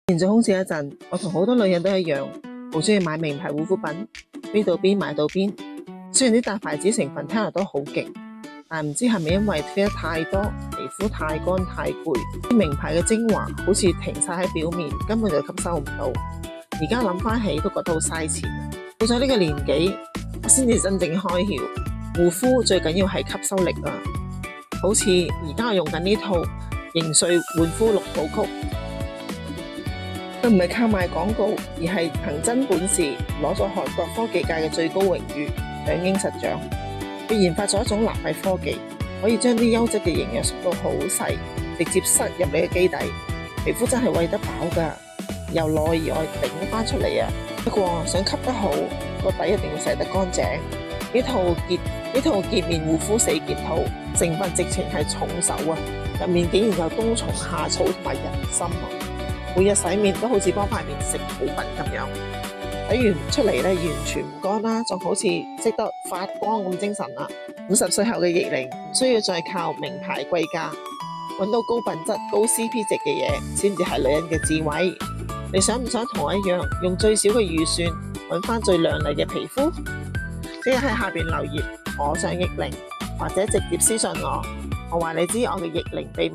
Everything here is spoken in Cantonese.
現在空置一陣，我同好多女人都一樣，好中意買名牌護膚品，邊到邊買到邊。雖然啲大牌子成分聽落都好勁，但唔知係咪因為貼得太多，皮膚太乾太攰，啲名牌嘅精華好似停晒喺表面，根本就吸收唔到。而家諗翻起都覺得好嘥錢。到咗呢個年紀，我先至真正開竅，護膚最緊要係吸收力啊！好似而家我用緊呢套盈萃煥膚綠寶曲。佢唔係靠賣廣告，而係憑真本事攞咗韓國科技界嘅最高榮譽獎鷹實獎。佢研發咗一種納米科技，可以將啲優質嘅營養縮到好細，直接塞入你嘅基底，皮膚真係餵得飽噶，由內而外頂翻出嚟啊！不過想吸得好，個底一定要洗得乾淨。呢套潔面護膚4件套，成分直情係重手啊！入面竟然有冬蟲夏草同埋人參啊！每日洗面都好似幫塊面食補品咁樣，洗完出嚟咧完全唔乾啦，仲好似識得發光咁精神啦。50歲後嘅逆齡唔需要再靠名牌貴價，揾到高品質高 CP 值嘅嘢，先至係女人嘅智慧。你想唔想同我一樣，用最少嘅預算揾翻最亮麗嘅皮膚？即係喺下邊留言我想逆齡，或者直接私信我話你知我嘅逆齡秘密。